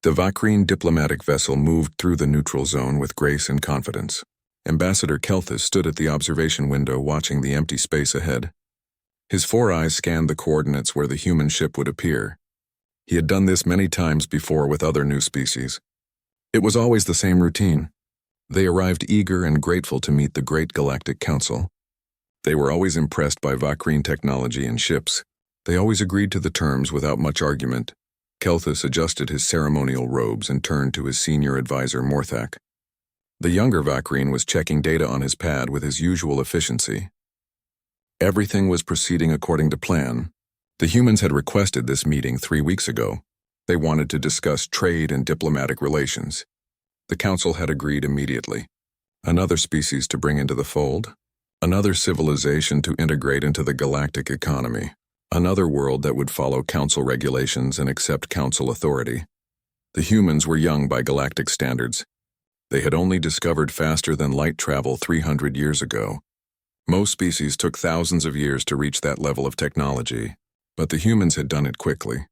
The Vakrine diplomatic vessel moved through the neutral zone with grace and confidence. Ambassador Kelthus stood at the observation window watching the empty space ahead. His 4 eyes scanned the coordinates where the human ship would appear. He had done this many times before with other new species. It was always the same routine. They arrived eager and grateful to meet the Great Galactic Council. They were always impressed by Vakrine technology and ships. They always agreed to the terms without much argument. Kelthus adjusted his ceremonial robes and turned to his senior advisor Morthak. The younger Vakrine was checking data on his pad with his usual efficiency. Everything was proceeding according to plan. The humans had requested this meeting 3 weeks ago. They wanted to discuss trade and diplomatic relations. The council had agreed immediately. Another species to bring into the fold. Another civilization to integrate into the galactic economy. Another world that would follow council regulations and accept council authority. The humans were young by galactic standards. They had only discovered faster-than-light travel 300 years ago. Most species took thousands of years to reach that level of technology, but the humans had done it quickly,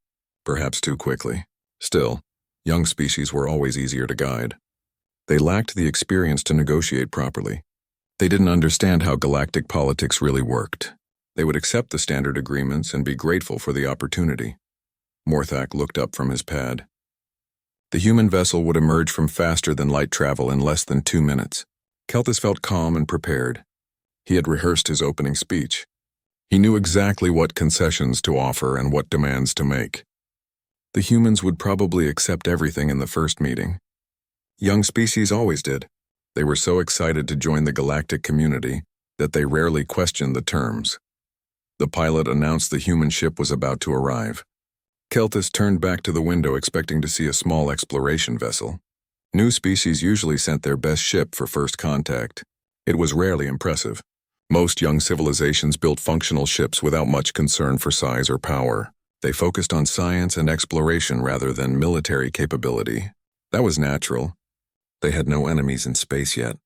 perhaps too quickly. Still, young species were always easier to guide. They lacked the experience to negotiate properly. They didn't understand how galactic politics really worked. They would accept the standard agreements and be grateful for the opportunity. Morthak looked up from his pad. The human vessel would emerge from faster-than-light travel in less than 2 minutes. Kelthus felt calm and prepared. He had rehearsed his opening speech. He knew exactly what concessions to offer and what demands to make. The humans would probably accept everything in the first meeting. Young species always did. They were so excited to join the galactic community that they rarely questioned the terms. The pilot announced the human ship was about to arrive. Kelthus turned back to the window expecting to see a small exploration vessel. New species usually sent their best ship for first contact. It was rarely impressive. Most young civilizations built functional ships without much concern for size or power. They focused on science and exploration rather than military capability. That was natural. They had no enemies in space yet.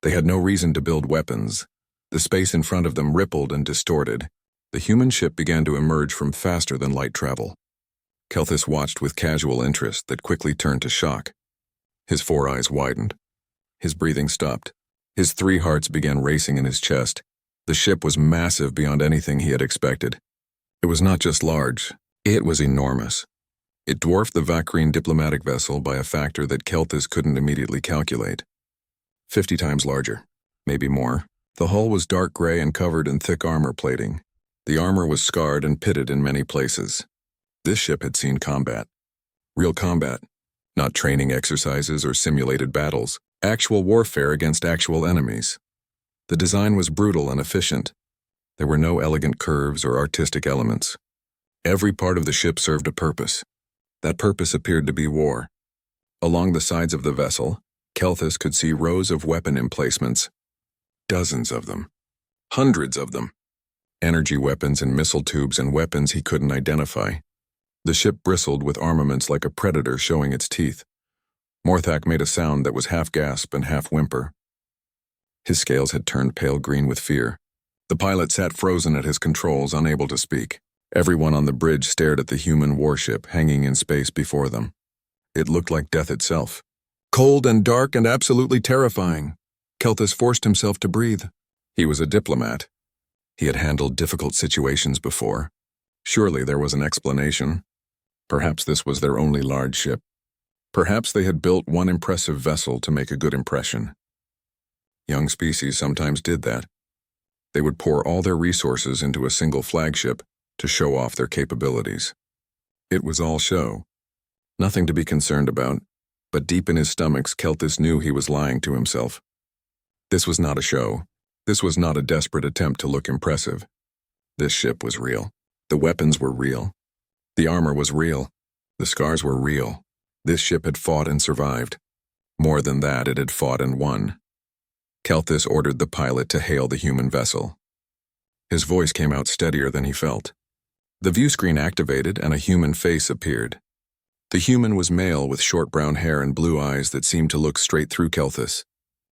They had no reason to build weapons. The space in front of them rippled and distorted. The human ship began to emerge from faster-than-light travel. Kelthus watched with casual interest that quickly turned to shock. His 4 eyes widened. His breathing stopped. His 3 hearts began racing in his chest. The ship was massive beyond anything he had expected. It was not just large, it was enormous. It dwarfed the Vakrine diplomatic vessel by a factor that Kelthus couldn't immediately calculate. 50 times larger, maybe more. The hull was dark gray and covered in thick armor plating. The armor was scarred and pitted in many places. This ship had seen combat. Real combat. Not training exercises or simulated battles. Actual warfare against actual enemies. The design was brutal and efficient. There were no elegant curves or artistic elements. Every part of the ship served a purpose. That purpose appeared to be war. Along the sides of the vessel, Kelthus could see rows of weapon emplacements. Dozens of them. Hundreds of them. Energy weapons and missile tubes and weapons he couldn't identify. The ship bristled with armaments like a predator showing its teeth. Morthak made a sound that was half gasp and half whimper. His scales had turned pale green with fear. The pilot sat frozen at his controls, unable to speak. Everyone on the bridge stared at the human warship hanging in space before them. It looked like death itself. Cold and dark and absolutely terrifying. Kelthus forced himself to breathe. He was a diplomat. He had handled difficult situations before. Surely there was an explanation. Perhaps this was their only large ship. Perhaps they had built one impressive vessel to make a good impression. Young species sometimes did that. They would pour all their resources into a single flagship to show off their capabilities. It was all show. Nothing to be concerned about, but deep in his stomachs, Kelthus knew he was lying to himself. This was not a show. This was not a desperate attempt to look impressive. This ship was real. The weapons were real. The armor was real. The scars were real. This ship had fought and survived. More than that, it had fought and won. Kelthus ordered the pilot to hail the human vessel. His voice came out steadier than he felt. The view screen activated and a human face appeared. The human was male with short brown hair and blue eyes that seemed to look straight through Kelthus.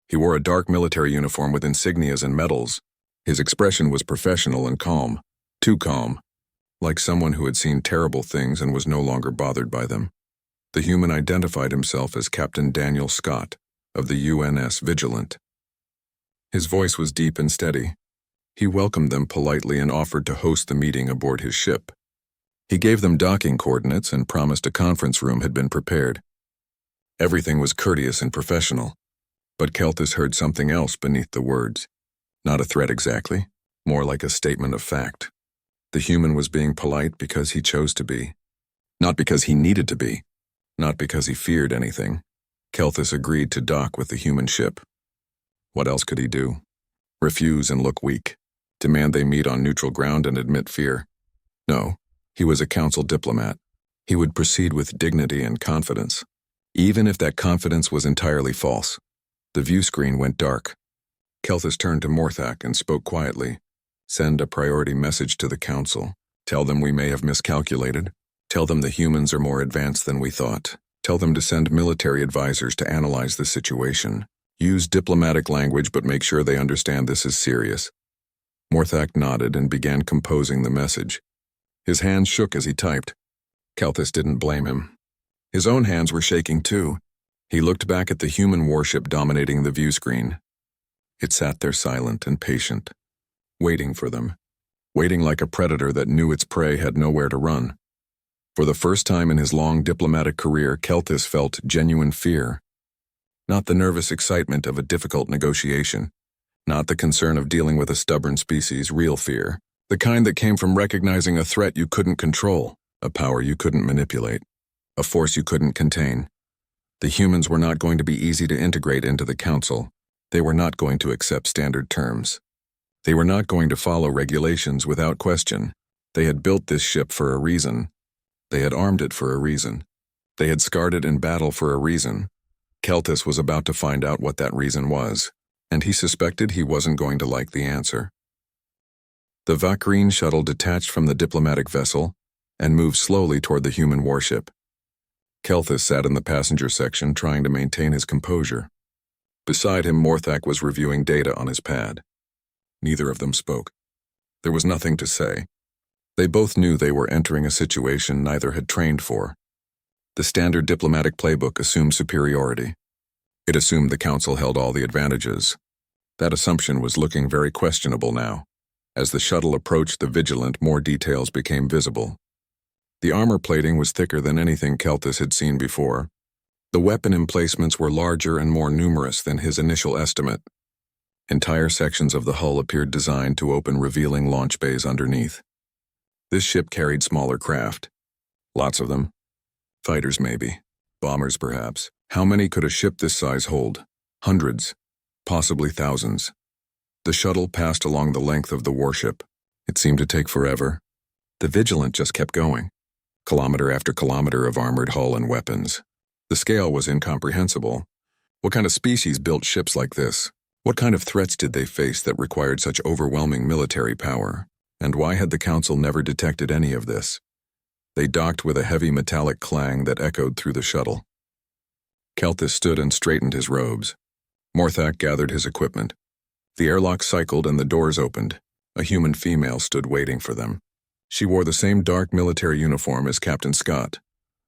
He wore a dark military uniform with insignias and medals. His expression was professional and calm. Too calm. Like someone who had seen terrible things and was no longer bothered by them. The human identified himself as Captain Daniel Scott of the UNS Vigilant. His voice was deep and steady. He welcomed them politely and offered to host the meeting aboard his ship. He gave them docking coordinates and promised a conference room had been prepared. Everything was courteous and professional, but Keltis heard something else beneath the words. Not a threat exactly, more like a statement of fact. The human was being polite because he chose to be. Not because he needed to be. Not because he feared anything. Keltis agreed to dock with the human ship. What else could he do? Refuse and look weak. Demand they meet on neutral ground and admit fear. No, he was a council diplomat. He would proceed with dignity and confidence, even if that confidence was entirely false. The view screen went dark. Keltis turned to Morthak and spoke quietly. Send a priority message to the council. Tell them we may have miscalculated. Tell them the humans are more advanced than we thought. Tell them to send military advisors to analyze the situation. Use diplomatic language, but make sure they understand this is serious. Morthak nodded and began composing the message. His hands shook as he typed. Keltis didn't blame him. His own hands were shaking too. He looked back at the human warship dominating the view screen. It sat there silent and patient, waiting for them, waiting like a predator that knew its prey had nowhere to run. For the first time in his long diplomatic career, Keltis felt genuine fear. Not the nervous excitement of a difficult negotiation, not the concern of dealing with a stubborn species, real fear, the kind that came from recognizing a threat you couldn't control, a power you couldn't manipulate, a force you couldn't contain. The humans were not going to be easy to integrate into the council. They were not going to accept standard terms. They were not going to follow regulations without question. They had built this ship for a reason. They had armed it for a reason. They had scarred it in battle for a reason. Keltis was about to find out what that reason was, and he suspected he wasn't going to like the answer. The Vakrine shuttle detached from the diplomatic vessel and moved slowly toward the human warship. Keltis sat in the passenger section trying to maintain his composure. Beside him, Morthak was reviewing data on his pad. Neither of them spoke. There was nothing to say. They both knew they were entering a situation neither had trained for. The standard diplomatic playbook assumed superiority. It assumed the council held all the advantages. That assumption was looking very questionable now. As the shuttle approached the Vigilant, more details became visible. The armor plating was thicker than anything Keltis had seen before. The weapon emplacements were larger and more numerous than his initial estimate. Entire sections of the hull appeared designed to open, revealing launch bays underneath. This ship carried smaller craft. Lots of them. Fighters maybe. Bombers perhaps. How many could a ship this size hold? Hundreds. Possibly thousands. The shuttle passed along the length of the warship. It seemed to take forever. The Vigilant just kept going. Kilometer after kilometer of armored hull and weapons. The scale was incomprehensible. What kind of species built ships like this? What kind of threats did they face that required such overwhelming military power? And why had the council never detected any of this? They docked with a heavy metallic clang that echoed through the shuttle. Keltis stood and straightened his robes. Morthak gathered his equipment. The airlock cycled and the doors opened. A human female stood waiting for them. She wore the same dark military uniform as Captain Scott.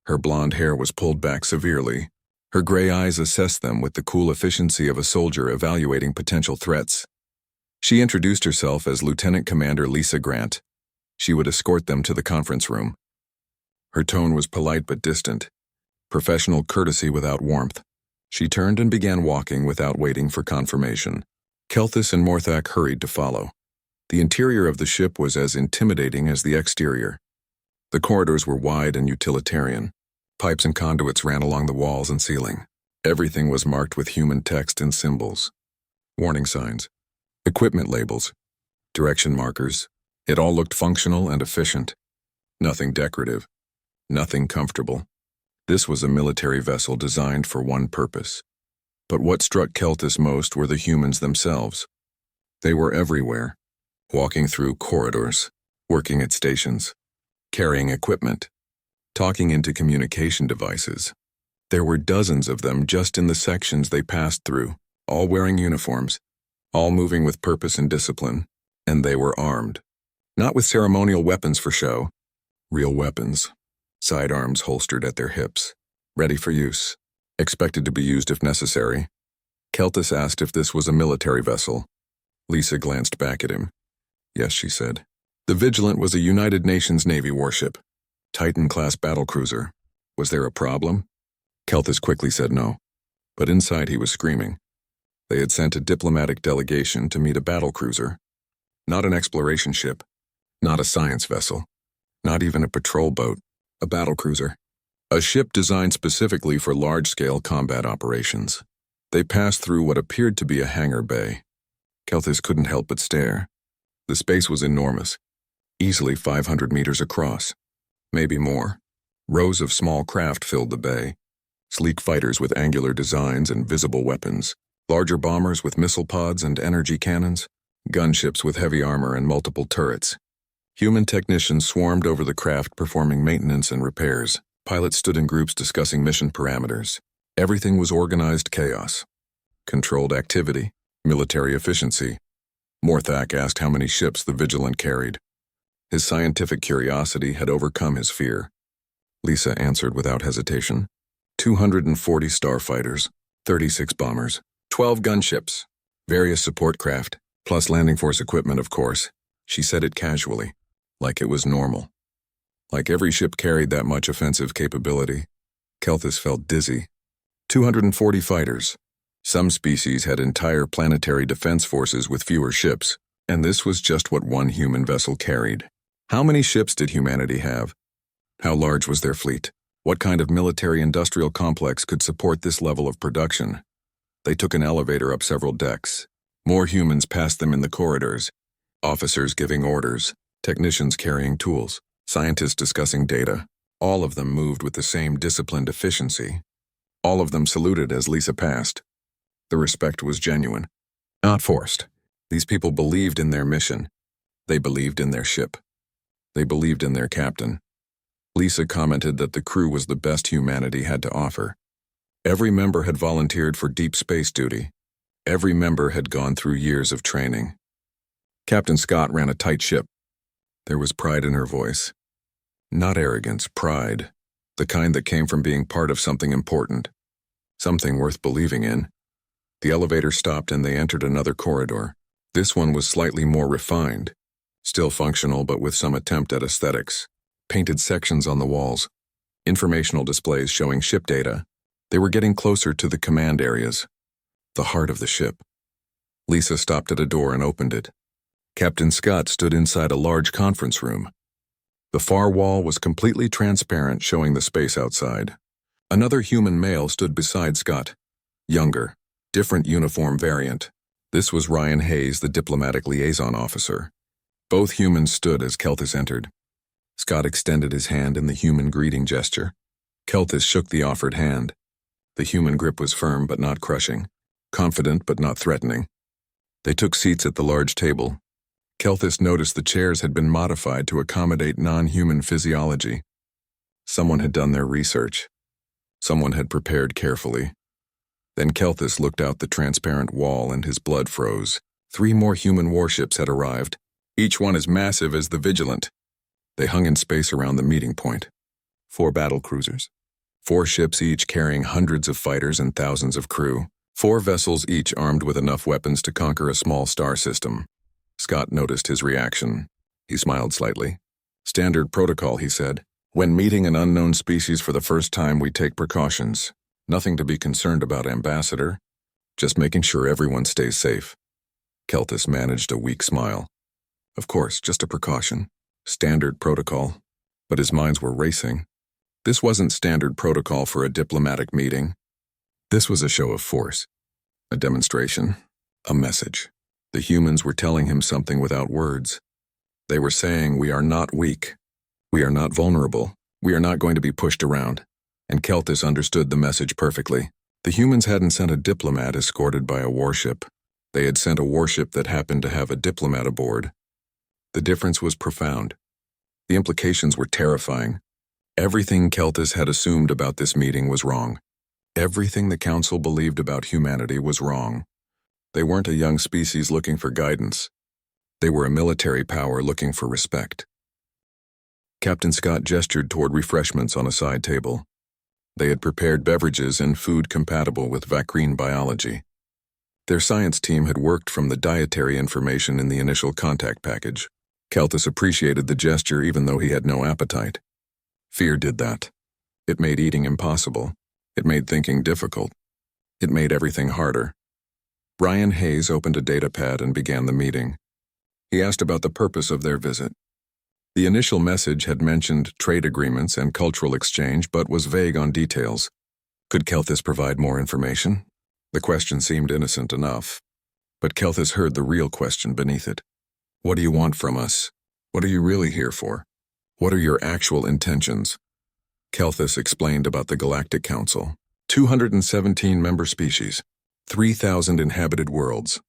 Her blonde hair was pulled back severely. Her gray eyes assessed them with the cool efficiency of a soldier evaluating potential threats. She introduced herself as Lieutenant Commander Lisa Grant. She would escort them to the conference room. Her tone was polite but distant, professional courtesy without warmth. She turned and began walking without waiting for confirmation. Keltis and Morthak hurried to follow. The interior of the ship was as intimidating as the exterior. The corridors were wide and utilitarian. Pipes and conduits ran along the walls and ceiling. Everything was marked with human text and symbols. Warning signs. Equipment labels. Direction markers. It all looked functional and efficient. Nothing decorative. Nothing comfortable. This was a military vessel designed for one purpose. But what struck Keltis most were the humans themselves. They were everywhere, walking through corridors, working at stations, carrying equipment, talking into communication devices. There were dozens of them just in the sections they passed through, all wearing uniforms, all moving with purpose and discipline, and they were armed. Not with ceremonial weapons for show, real weapons, sidearms holstered at their hips. ready for use, expected to be used if necessary. Keltis asked if this was a military vessel. Lisa glanced back at him. Yes, she said. The Vigilant was a United Nations Navy warship. Titan-class battlecruiser. Was there a problem? Keltis quickly said no. But inside he was screaming. They had sent a diplomatic delegation to meet a battlecruiser. Not an exploration ship. Not a science vessel. Not even a patrol boat. A battlecruiser. A ship designed specifically for large-scale combat operations. They passed through what appeared to be a hangar bay. Keltis couldn't help but stare. The space was enormous. Easily 500 meters across. Maybe more. Rows of small craft filled the bay. Sleek fighters with angular designs and visible weapons. Larger bombers with missile pods and energy cannons. Gunships with heavy armor and multiple turrets. Human technicians swarmed over the craft performing maintenance and repairs. Pilots stood in groups discussing mission parameters. Everything was organized chaos. Controlled activity. Military efficiency. Morthak asked how many ships the Vigilant carried. His scientific curiosity had overcome his fear. Lisa answered without hesitation. 240 starfighters, 36 bombers, 12 gunships, various support craft, plus landing force equipment, of course. She said it casually, like it was normal. Like every ship carried that much offensive capability. Keltis felt dizzy. 240 fighters. Some species had entire planetary defense forces with fewer ships, and this was just what one human vessel carried. How many ships did humanity have? How large was their fleet? What kind of military-industrial complex could support this level of production? They took an elevator up several decks. More humans passed them in the corridors. Officers giving orders, technicians carrying tools, scientists discussing data. All of them moved with the same disciplined efficiency. All of them saluted as Lisa passed. The respect was genuine, not forced. These people believed in their mission. They believed in their ship. They believed in their captain. Lisa commented that the crew was the best humanity had to offer. Every member had volunteered for deep space duty. Every member had gone through years of training. Captain Scott ran a tight ship. There was pride in her voice. Not arrogance, pride. The kind that came from being part of something important. Something worth believing in. The elevator stopped and they entered another corridor. This one was slightly more refined. Still functional, but with some attempt at aesthetics. Painted sections on the walls. Informational displays showing ship data. They were getting closer to the command areas. The heart of the ship. Lisa stopped at a door and opened it. Captain Scott stood inside a large conference room. The far wall was completely transparent, showing the space outside. Another human male stood beside Scott. Younger. Different uniform variant. This was Ryan Hayes, the diplomatic liaison officer. Both humans stood as Keltis entered. Scott extended his hand in the human greeting gesture. Keltis shook the offered hand. The human grip was firm but not crushing, confident but not threatening. They took seats at the large table. Keltis noticed the chairs had been modified to accommodate non-human physiology. Someone had done their research. Someone had prepared carefully. Then Keltis looked out the transparent wall and his blood froze. 3 more human warships had arrived, each one as massive as the Vigilant. They hung in space around the meeting point. 4 battlecruisers. 4 ships each carrying hundreds of fighters and thousands of crew. 4 vessels each armed with enough weapons to conquer a small star system. Scott noticed his reaction. He smiled slightly. Standard protocol, he said. When meeting an unknown species for the first time, we take precautions. Nothing to be concerned about, Ambassador. Just making sure everyone stays safe. Keltis managed a weak smile. Of course, just a precaution. Standard protocol. But his minds were racing. This wasn't standard protocol for a diplomatic meeting. This was a show of force. A demonstration. A message. The humans were telling him something without words. They were saying, we are not weak. We are not vulnerable. We are not going to be pushed around. And Keltis understood the message perfectly. The humans hadn't sent a diplomat escorted by a warship. They had sent a warship that happened to have a diplomat aboard. The difference was profound. The implications were terrifying. Everything Keltis had assumed about this meeting was wrong. Everything the Council believed about humanity was wrong. They weren't a young species looking for guidance. They were a military power looking for respect. Captain Scott gestured toward refreshments on a side table. They had prepared beverages and food compatible with Vacrine biology. Their science team had worked from the dietary information in the initial contact package. Keltis appreciated the gesture even though he had no appetite. Fear did that. It made eating impossible. It made thinking difficult. It made everything harder. Brian Hayes opened a datapad and began the meeting. He asked about the purpose of their visit. The initial message had mentioned trade agreements and cultural exchange, but was vague on details. Could Keltis provide more information? The question seemed innocent enough, but Keltis heard the real question beneath it. What do you want from us? What are you really here for? What are your actual intentions? Keltis explained about the Galactic Council. 217 member species, 3,000 inhabited worlds,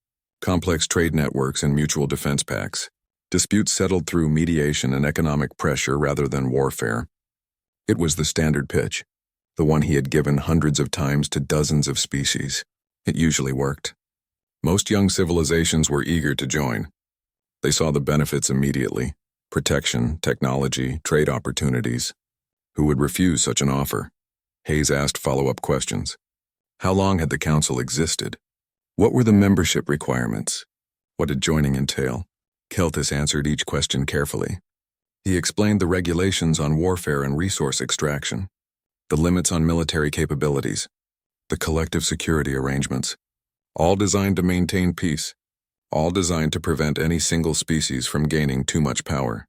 complex trade networks and mutual defense pacts, disputes settled through mediation and economic pressure rather than warfare. It was the standard pitch, the one he had given hundreds of times to dozens of species. It usually worked. Most young civilizations were eager to join. They saw the benefits immediately: protection, technology, trade opportunities. Who would refuse such an offer? Hayes asked follow-up questions. How long had the council existed? What were the membership requirements? What did joining entail? Keltis answered each question carefully. He explained the regulations on warfare and resource extraction, the limits on military capabilities, the collective security arrangements, all designed to maintain peace, all designed to prevent any single species from gaining too much power,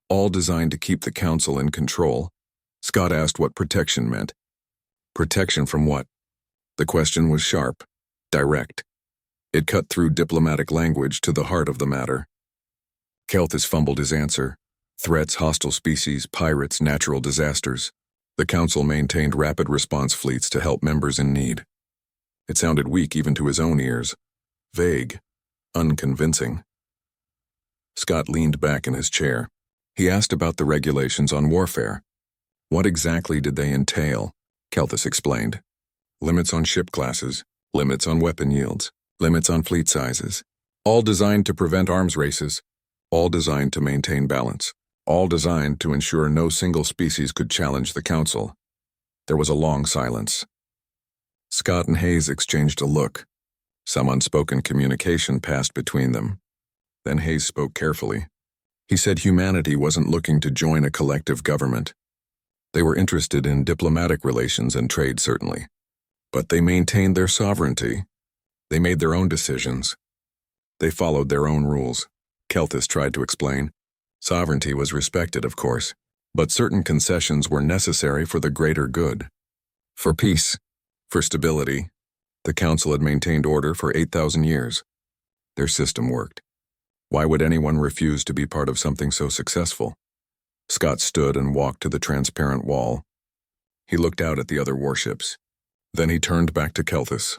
all designed to keep the council in control. Scott asked what protection meant. Protection from what? The question was sharp, direct. It cut through diplomatic language to the heart of the matter. Keltis fumbled his answer. Threats, hostile species, pirates, natural disasters. The council maintained rapid response fleets to help members in need. It sounded weak even to his own ears. Vague. Unconvincing. Scott leaned back in his chair. He asked about the regulations on warfare. What exactly did they entail? Keltis explained. Limits on ship classes, limits on weapon yields, limits on fleet sizes. All designed to prevent arms races. All designed to maintain balance. All designed to ensure no single species could challenge the council. There was a long silence. Scott and Hayes exchanged a look. Some unspoken communication passed between them. Then Hayes spoke carefully. He said humanity wasn't looking to join a collective government. They were interested in diplomatic relations and trade, certainly. But they maintained their sovereignty. They made their own decisions. They followed their own rules. Keltis tried to explain. Sovereignty was respected, of course, but certain concessions were necessary for the greater good. For peace, for stability, the council had maintained order for 8,000 years. Their system worked. Why would anyone refuse to be part of something so successful? Scott stood and walked to the transparent wall. He looked out at the other warships. Then he turned back to Keltis.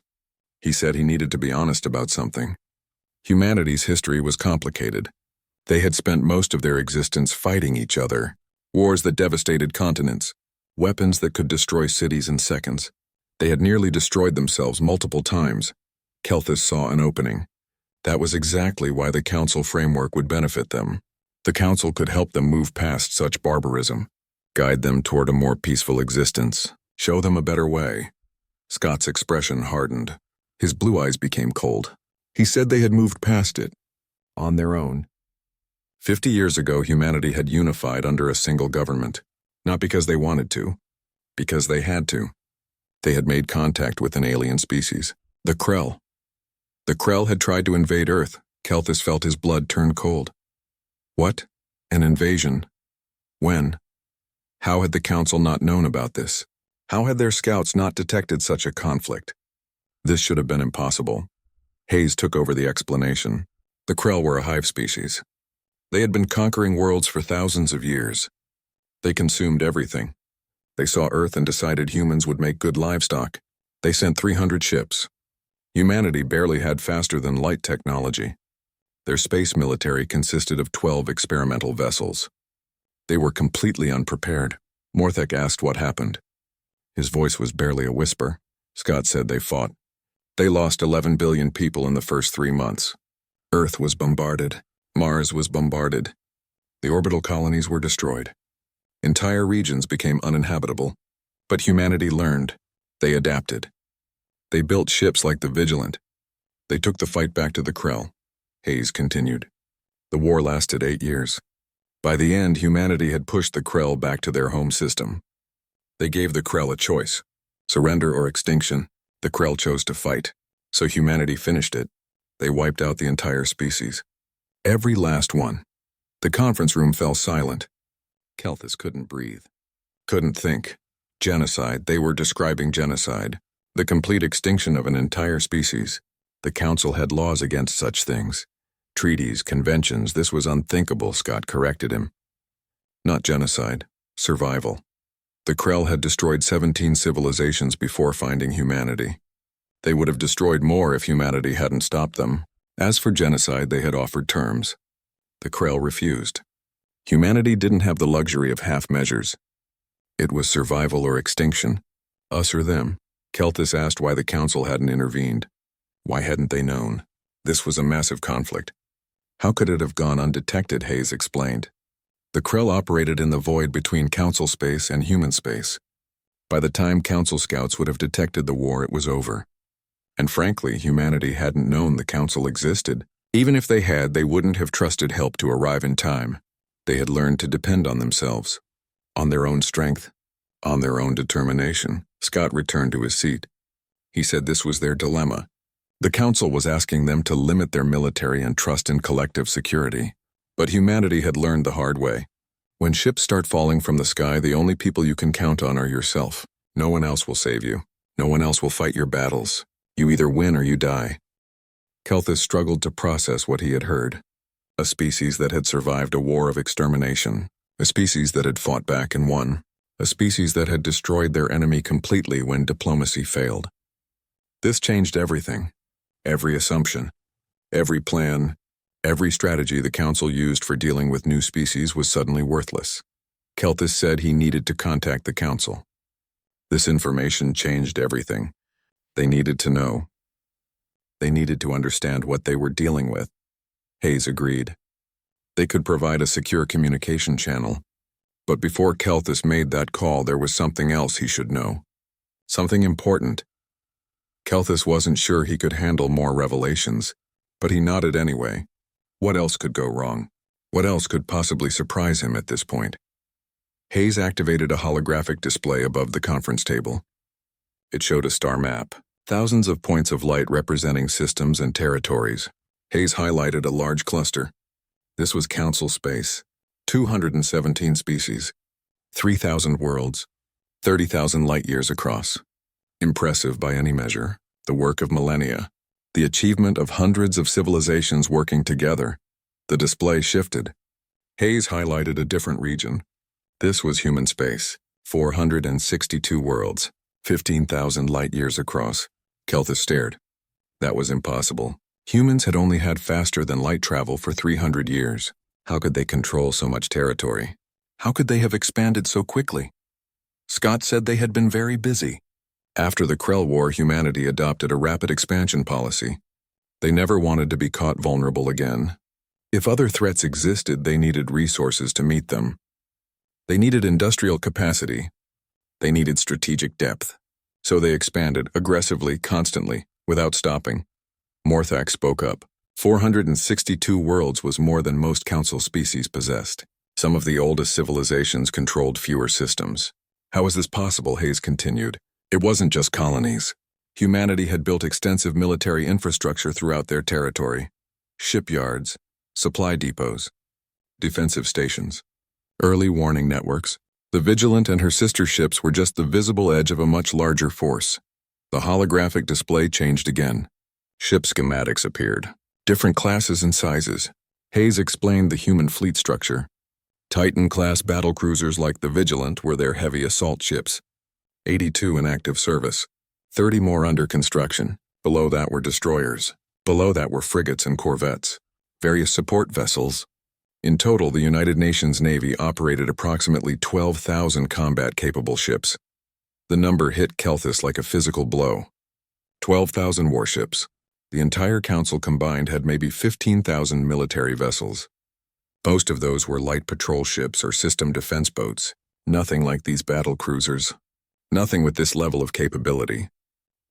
He said he needed to be honest about something. Humanity's history was complicated. They had spent most of their existence fighting each other, wars that devastated continents, weapons that could destroy cities in seconds. They had nearly destroyed themselves multiple times. Keltis saw an opening. That was exactly why the council framework would benefit them. The council could help them move past such barbarism, guide them toward a more peaceful existence, show them a better way. Scott's expression hardened. His blue eyes became cold. He said they had moved past it, on their own. 50 years ago, humanity had unified under a single government, not because they wanted to, because they had to. They had made contact with an alien species, the Krell. The Krell had tried to invade Earth. Keltis felt his blood turn cold. What? An invasion? When? How had the council not known about this? How had their scouts not detected such a conflict? This should have been impossible. Hayes took over the explanation. The Krell were a hive species. They had been conquering worlds for thousands of years. They consumed everything. They saw Earth and decided humans would make good livestock. They sent 300 ships. Humanity barely had faster-than-light technology. Their space military consisted of 12 experimental vessels. They were completely unprepared. Morthek asked what happened. His voice was barely a whisper. Scott said they fought. They lost 11 billion people in the first 3 months. Earth was bombarded. Mars was bombarded. The orbital colonies were destroyed. Entire regions became uninhabitable. But humanity learned. They adapted. They built ships like the Vigilant. They took the fight back to the Krell. Hayes continued. The war lasted 8 years. By the end, humanity had pushed the Krell back to their home system. They gave the Krell a choice. Surrender or extinction. The Krell chose to fight. So humanity finished it. They wiped out the entire species. Every last one. The conference room fell silent. Kelthus couldn't breathe. Couldn't think. Genocide. They were describing genocide. The complete extinction of an entire species. The Council had laws against such things. Treaties, conventions, this was unthinkable, Scott corrected him. Not genocide. Survival. The Krell had destroyed 17 civilizations before finding humanity. They would have destroyed more if humanity hadn't stopped them. As for genocide, they had offered terms. The Krell refused. Humanity didn't have the luxury of half measures. It was survival or extinction. Us or them. Kelthus asked why the Council hadn't intervened. Why hadn't they known? This was a massive conflict. How could it have gone undetected, Hayes explained. The Krell operated in the void between Council space and human space. By the time Council scouts would have detected the war, it was over. And frankly, humanity hadn't known the Council existed. Even if they had, they wouldn't have trusted help to arrive in time. They had learned to depend on themselves, on their own strength, on their own determination. Scott returned to his seat. He said this was their dilemma. The Council was asking them to limit their military and trust in collective security. But humanity had learned the hard way. When ships start falling from the sky, the only people you can count on are yourself. No one else will save you. No one else will fight your battles. You either win or you die. Kelthus struggled to process what he had heard. A species that had survived a war of extermination. A species that had fought back and won. A species that had destroyed their enemy completely when diplomacy failed. This changed everything. Every assumption. Every plan. Every strategy the Council used for dealing with new species was suddenly worthless. Kelthus said he needed to contact the Council. This information changed everything. They needed to know. They needed to understand what they were dealing with. Hayes agreed. They could provide a secure communication channel. But before Kelthus made that call, there was something else he should know. Something important. Kelthus wasn't sure he could handle more revelations, but he nodded anyway. What else could go wrong? What else could possibly surprise him at this point? Hayes activated a holographic display above the conference table. It showed a star map, thousands of points of light representing systems and territories. Hayes highlighted a large cluster. This was Council space, 217 species, 3,000 worlds, 30,000 light-years across. Impressive by any measure, the work of millennia. The achievement of hundreds of civilizations working together. The display shifted. Hayes highlighted a different region. This was human space, 462 worlds, 15,000 light-years across. Kelthus stared. That was impossible. Humans had only had faster-than-light travel for 300 years. How could they control so much territory? How could they have expanded so quickly? Scott said they had been very busy. After the Krell War, humanity adopted a rapid expansion policy. They never wanted to be caught vulnerable again. If other threats existed, they needed resources to meet them. They needed industrial capacity. They needed strategic depth. So they expanded, aggressively, constantly, without stopping. Morthak spoke up. 462 worlds was more than most Council species possessed. Some of the oldest civilizations controlled fewer systems. How is this possible? Hayes continued. It wasn't just colonies. Humanity had built extensive military infrastructure throughout their territory. Shipyards, supply depots, defensive stations, early warning networks. The Vigilant and her sister ships were just the visible edge of a much larger force. The holographic display changed again. Ship schematics appeared. Different classes and sizes. Hayes explained the human fleet structure. Titan-class battlecruisers like the Vigilant were their heavy assault ships. 82 in active service, 30 more under construction. Below that were destroyers. Below that were frigates and corvettes, various support vessels. In total, the United Nations Navy operated approximately 12,000 combat-capable ships. The number hit Kelthus like a physical blow. 12,000 warships. The entire Council combined had maybe 15,000 military vessels. Most of those were light patrol ships or system defense boats, nothing like these battle cruisers. Nothing with this level of capability.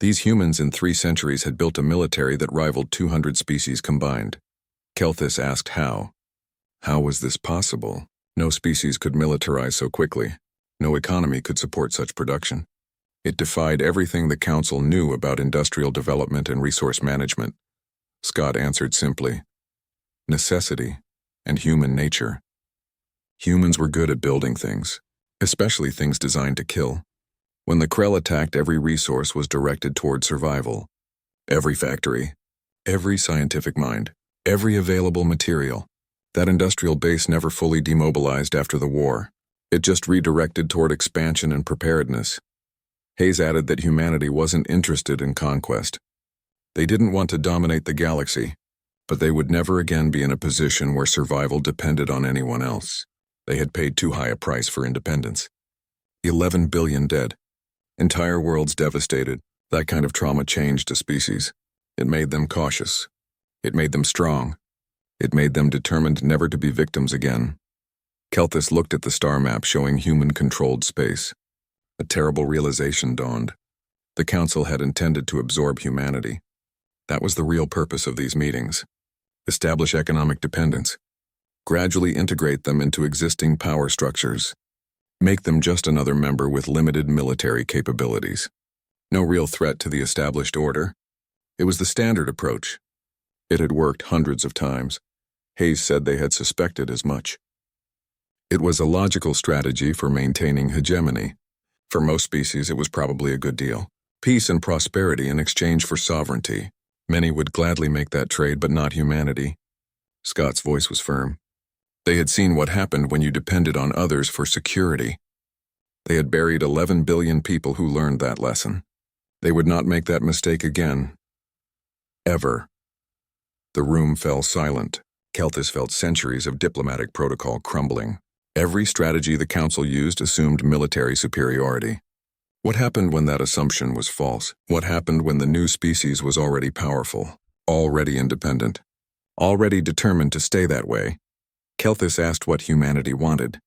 These humans in 3 centuries had built a military that rivaled 200 species combined. Kelthus asked how. How was this possible? No species could militarize so quickly. No economy could support such production. It defied everything the Council knew about industrial development and resource management. Scott answered simply, necessity and human nature. Humans were good at building things, especially things designed to kill. When the Krell attacked, every resource was directed toward survival. Every factory, every scientific mind, every available material. That industrial base never fully demobilized after the war. It just redirected toward expansion and preparedness. Hayes added that humanity wasn't interested in conquest. They didn't want to dominate the galaxy, but they would never again be in a position where survival depended on anyone else. They had paid too high a price for independence. 11 billion dead. Entire worlds devastated. That kind of trauma changed a species. It made them cautious. It made them strong. It made them determined never to be victims again. Kelthus looked at the star map showing human-controlled space. A terrible realization dawned. The Council had intended to absorb humanity. That was the real purpose of these meetings. Establish economic dependence. Gradually integrate them into existing power structures. Make them just another member with limited military capabilities. No real threat to the established order. It was the standard approach. It had worked hundreds of times. Hayes said they had suspected as much. It was a logical strategy for maintaining hegemony. For most species, it was probably a good deal. Peace and prosperity in exchange for sovereignty. Many would gladly make that trade, but not humanity. Scott's voice was firm. They had seen what happened when you depended on others for security. They had buried 11 billion people who learned that lesson. They would not make that mistake again. Ever. The room fell silent. Kelthus felt centuries of diplomatic protocol crumbling. Every strategy the Council used assumed military superiority. What happened when that assumption was false? What happened when the new species was already powerful, already independent, already determined to stay that way? Kelthus asked what humanity wanted.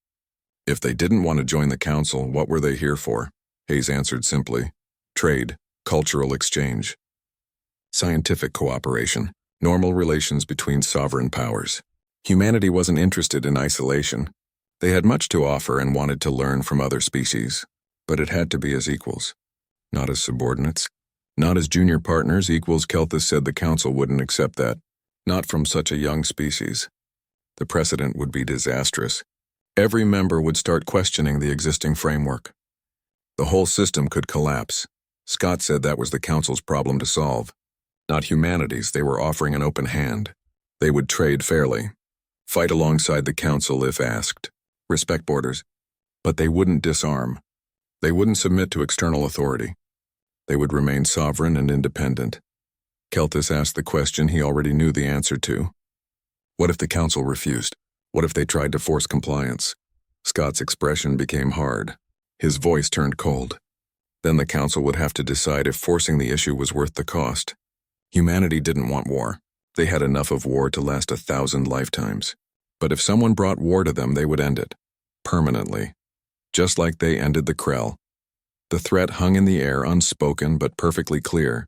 If they didn't want to join the Council, what were they here for? Hayes answered simply, trade, cultural exchange, scientific cooperation, normal relations between sovereign powers. Humanity wasn't interested in isolation. They had much to offer and wanted to learn from other species, but it had to be as equals, not as subordinates, not as junior partners. Equals. Kelthus said the Council wouldn't accept that, not from such a young species. The precedent would be disastrous. Every member would start questioning the existing framework. The whole system could collapse. Scott said that was the Council's problem to solve. Not humanity's. They were offering an open hand. They would trade fairly, fight alongside the Council if asked, respect borders, but they wouldn't disarm. They wouldn't submit to external authority. They would remain sovereign and independent. Kelthus asked the question he already knew the answer to. What if the Council refused? What if they tried to force compliance? Scott's expression became hard. His voice turned cold. Then the Council would have to decide if forcing the issue was worth the cost. Humanity didn't want war. They had enough of war to last 1,000 lifetimes. But if someone brought war to them, they would end it. Permanently. Just like they ended the Krell. The threat hung in the air, unspoken but perfectly clear.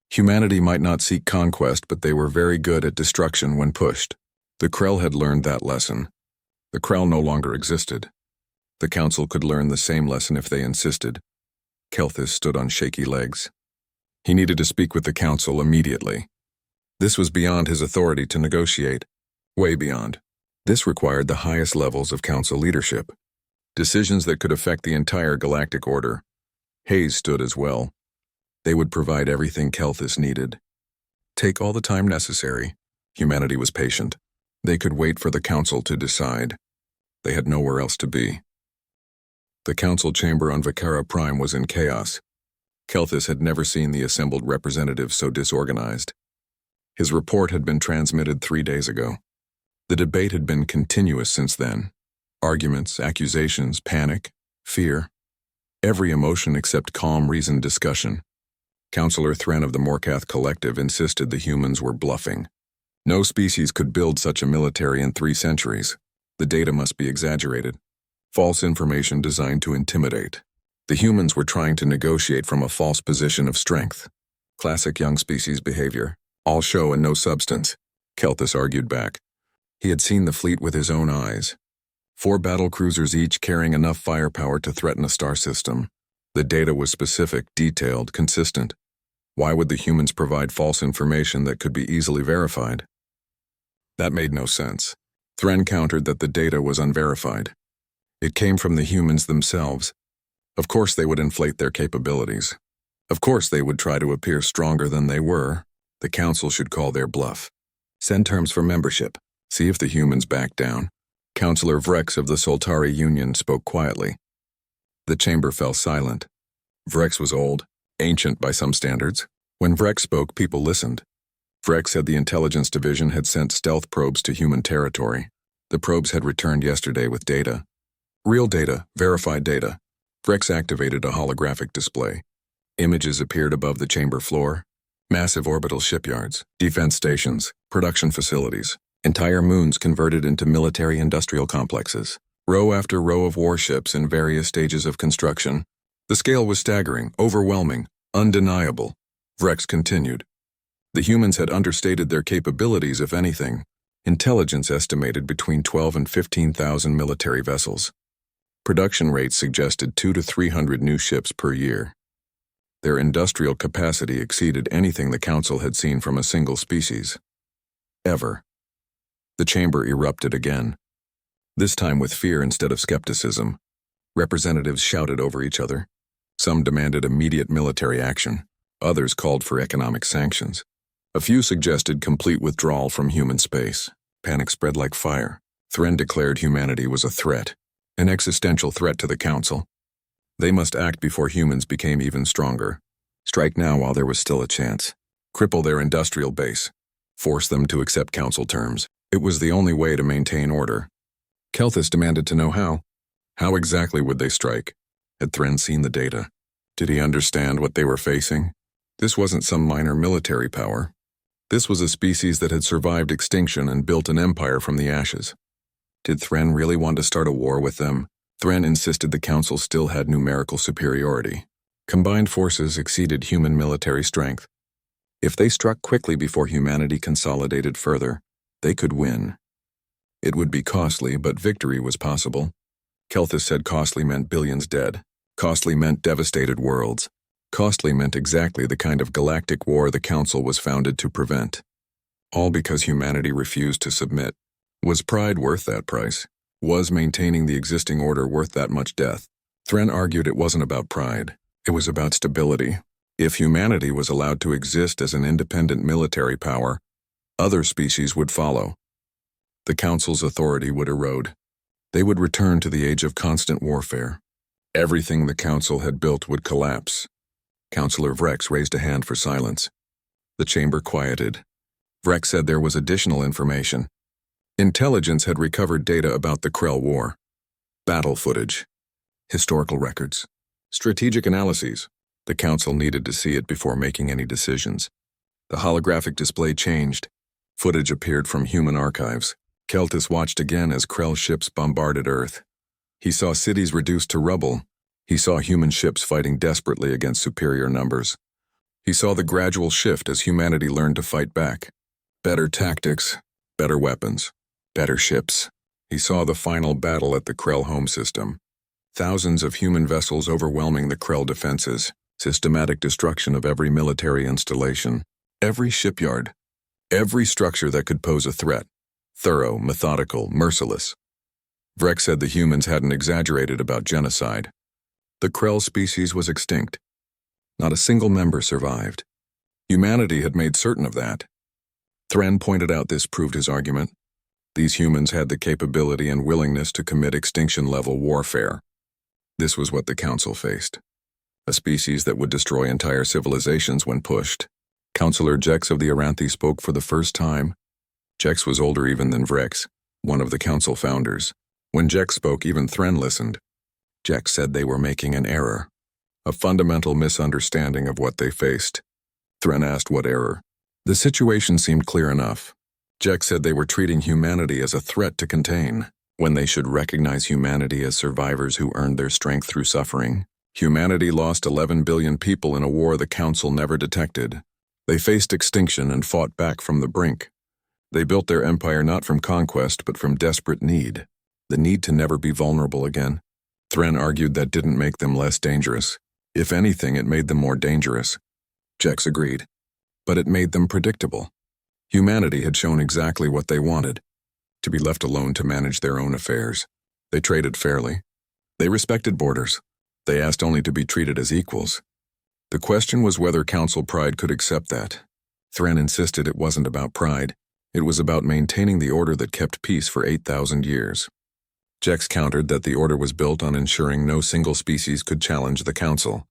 Humanity might not seek conquest, but they were very good at destruction when pushed. The Krell had learned that lesson. The Krell no longer existed. The Council could learn the same lesson if they insisted. Kelthus stood on shaky legs. He needed to speak with the Council immediately. This was beyond his authority to negotiate. Way beyond. This required the highest levels of Council leadership. Decisions that could affect the entire galactic order. Hayes stood as well. They would provide everything Kelthus needed. Take all the time necessary. Humanity was patient. They could wait for the Council to decide. They had nowhere else to be. The Council chamber on Vakara Prime was in chaos. Kelthus had never seen the assembled representatives so disorganized. His report had been transmitted 3 days ago. The debate had been continuous since then. Arguments, accusations, panic, fear. Every emotion except calm, reasoned discussion. Counselor Thren of the Morkath Collective insisted the humans were bluffing. No species could build such a military in 3 centuries. The data must be exaggerated. False information designed to intimidate. The humans were trying to negotiate from a false position of strength. Classic young species behavior. All show and no substance, Kelthus argued back. He had seen the fleet with his own eyes. 4 battle cruisers each carrying enough firepower to threaten a star system. The data was specific, detailed, consistent. Why would the humans provide false information that could be easily verified? That made no sense. Thren countered that the data was unverified. It came from the humans themselves. Of course they would inflate their capabilities. Of course they would try to appear stronger than they were. The council should call their bluff. Send terms for membership. See if the humans back down. Councillor Vrex of the Soltari Union spoke quietly. The chamber fell silent. Vrex was old, ancient by some standards. When Vrex spoke, people listened. Vrex said the intelligence division had sent stealth probes to human territory. The probes had returned yesterday with data. Real data, verified data. Vrex activated a holographic display. Images appeared above the chamber floor. Massive orbital shipyards, defense stations, production facilities. Entire moons converted into military-industrial complexes. Row after row of warships in various stages of construction. The scale was staggering, overwhelming, undeniable. Vrex continued. The humans had understated their capabilities, if anything. Intelligence estimated between 12 and 15,000 military vessels. Production rates suggested 200 to 300 new ships per year. Their industrial capacity exceeded anything the Council had seen from a single species. Ever. The chamber erupted again. This time with fear instead of skepticism. Representatives shouted over each other. Some demanded immediate military action. Others called for economic sanctions. A few suggested complete withdrawal from human space. Panic spread like fire. Thren declared humanity was a threat. An existential threat to the Council. They must act before humans became even stronger. Strike now while there was still a chance. Cripple their industrial base. Force them to accept Council terms. It was the only way to maintain order. Kelthus demanded to know how. How exactly would they strike? Had Thren seen the data? Did he understand what they were facing? This wasn't some minor military power. This was a species that had survived extinction and built an empire from the ashes. Did Thren really want to start a war with them? Thren insisted the Council still had numerical superiority. Combined forces exceeded human military strength. If they struck quickly before humanity consolidated further, they could win. It would be costly, but victory was possible. Kelthus said costly meant billions dead. Costly meant devastated worlds. Costly meant exactly the kind of galactic war the Council was founded to prevent. All because humanity refused to submit. Was pride worth that price? Was maintaining the existing order worth that much death? Thren argued it wasn't about pride. It was about stability. If humanity was allowed to exist as an independent military power, other species would follow. The Council's authority would erode. They would return to the age of constant warfare. Everything the Council had built would collapse. Councillor Vrex raised a hand for silence. The chamber quieted. Vrex said there was additional information. Intelligence had recovered data about the Krell War. Battle footage. Historical records. Strategic analyses. The Council needed to see it before making any decisions. The holographic display changed. Footage appeared from human archives. Kelthus watched again as Krell ships bombarded Earth. He saw cities reduced to rubble. He saw human ships fighting desperately against superior numbers. He saw the gradual shift as humanity learned to fight back. Better tactics, better weapons, better ships. He saw the final battle at the Krell home system. Thousands of human vessels overwhelming the Krell defenses. Systematic destruction of every military installation. Every shipyard. Every structure that could pose a threat. Thorough, methodical, merciless. Vrex said the humans hadn't exaggerated about genocide. The Krell species was extinct. Not a single member survived. Humanity had made certain of that. Thren pointed out this proved his argument. These humans had the capability and willingness to commit extinction-level warfare. This was what the Council faced. A species that would destroy entire civilizations when pushed. Councillor Jex of the Aranthi spoke for the first time. Jex was older even than Vrex, one of the Council founders. When Jex spoke, even Thren listened. Jex said they were making an error. A fundamental misunderstanding of what they faced. Thren asked what error. The situation seemed clear enough. Jex said they were treating humanity as a threat to contain, when they should recognize humanity as survivors who earned their strength through suffering. Humanity lost 11 billion people in a war the Council never detected. They faced extinction and fought back from the brink. They built their empire not from conquest but from desperate need. The need to never be vulnerable again. Thren argued that didn't make them less dangerous. If anything, it made them more dangerous. Jex agreed. But it made them predictable. Humanity had shown exactly what they wanted. To be left alone to manage their own affairs. They traded fairly. They respected borders. They asked only to be treated as equals. The question was whether Council pride could accept that. Thren insisted it wasn't about pride. It was about maintaining the order that kept peace for 8,000 years. Jex countered that the order was built on ensuring no single species could challenge the Council.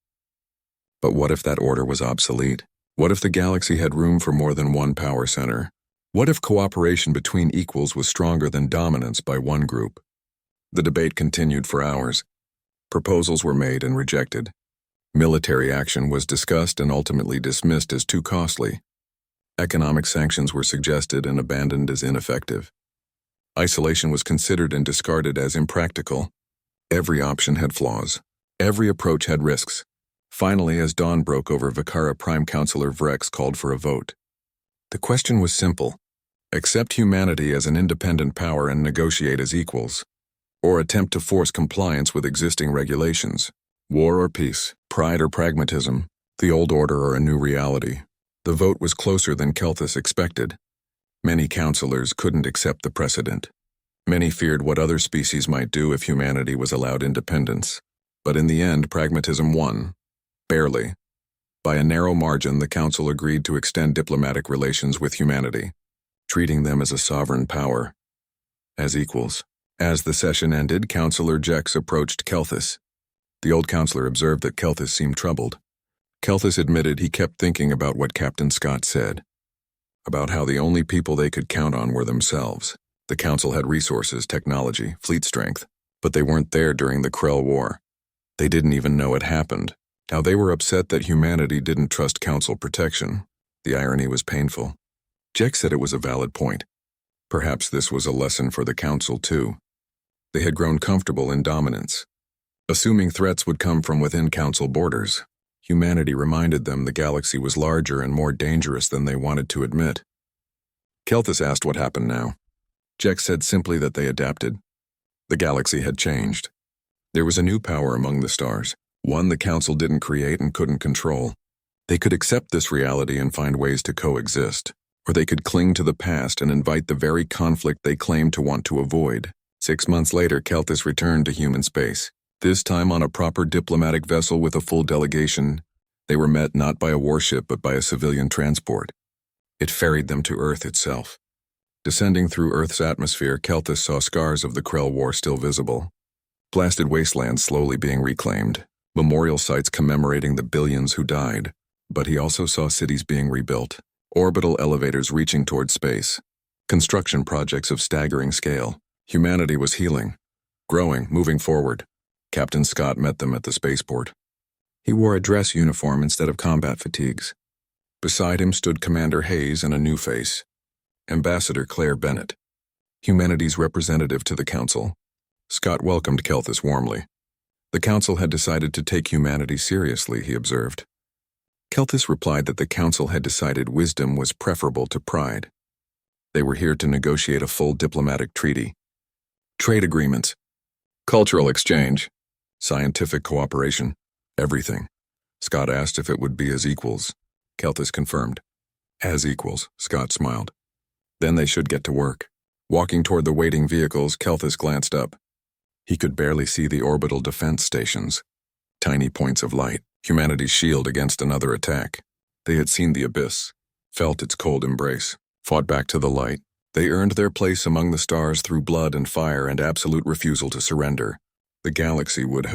But what if that order was obsolete? What if the galaxy had room for more than one power center? What if cooperation between equals was stronger than dominance by one group? The debate continued for hours. Proposals were made and rejected. Military action was discussed and ultimately dismissed as too costly. Economic sanctions were suggested and abandoned as ineffective. Isolation was considered and discarded as impractical. Every option had flaws. Every approach had risks. Finally, as dawn broke over Vakara, Prime Counselor Vrex called for a vote. The question was simple. Accept humanity as an independent power and negotiate as equals, or attempt to force compliance with existing regulations. War or peace, pride or pragmatism, the old order or a new reality. The vote was closer than Kelthus expected. Many counselors couldn't accept the precedent. Many feared what other species might do if humanity was allowed independence. But in the end, pragmatism won. Barely. By a narrow margin, the Council agreed to extend diplomatic relations with humanity, treating them as a sovereign power, as equals. As the session ended, Counselor Jex approached Kelthus. The old counselor observed that Kelthus seemed troubled. Kelthus admitted he kept thinking about what Captain Scott said, about how the only people they could count on were themselves. The Council had resources, technology, fleet strength, but they weren't there during the Krell War. They didn't even know it happened. Now they were upset that humanity didn't trust Council protection. The irony was painful. Jex said it was a valid point. Perhaps this was a lesson for the Council too. They had grown comfortable in dominance, assuming threats would come from within Council borders. Humanity reminded them the galaxy was larger and more dangerous than they wanted to admit. Kelthus asked what happened now. Jex said simply that they adapted. The galaxy had changed. There was a new power among the stars, one the Council didn't create and couldn't control. They could accept this reality and find ways to coexist, or they could cling to the past and invite the very conflict they claimed to want to avoid. 6 months later, Kelthus returned to human space, this time on a proper diplomatic vessel with a full delegation. They were met not by a warship but by a civilian transport. It ferried them to Earth itself. Descending through Earth's atmosphere, Kelthus saw scars of the Krell War still visible. Blasted wastelands slowly being reclaimed, memorial sites commemorating the billions who died. But he also saw cities being rebuilt, orbital elevators reaching toward space, construction projects of staggering scale. Humanity was healing, growing, moving forward. Captain Scott met them at the spaceport. He wore a dress uniform instead of combat fatigues. Beside him stood Commander Hayes and a new face, Ambassador Claire Bennett, humanity's representative to the Council. Scott welcomed Kelthus warmly. The Council had decided to take humanity seriously, he observed. Kelthus replied that the Council had decided wisdom was preferable to pride. They were here to negotiate a full diplomatic treaty, trade agreements, cultural exchange, scientific cooperation, everything. Scott asked if it would be as equals. Kelthus confirmed. As equals, Scott smiled. Then they should get to work. Walking toward the waiting vehicles, Kelthus glanced up. He could barely see the orbital defense stations, tiny points of light, humanity's shield against another attack. They had seen the abyss, felt its cold embrace, fought back to the light. They earned their place among the stars through blood and fire and absolute refusal to surrender. The galaxy would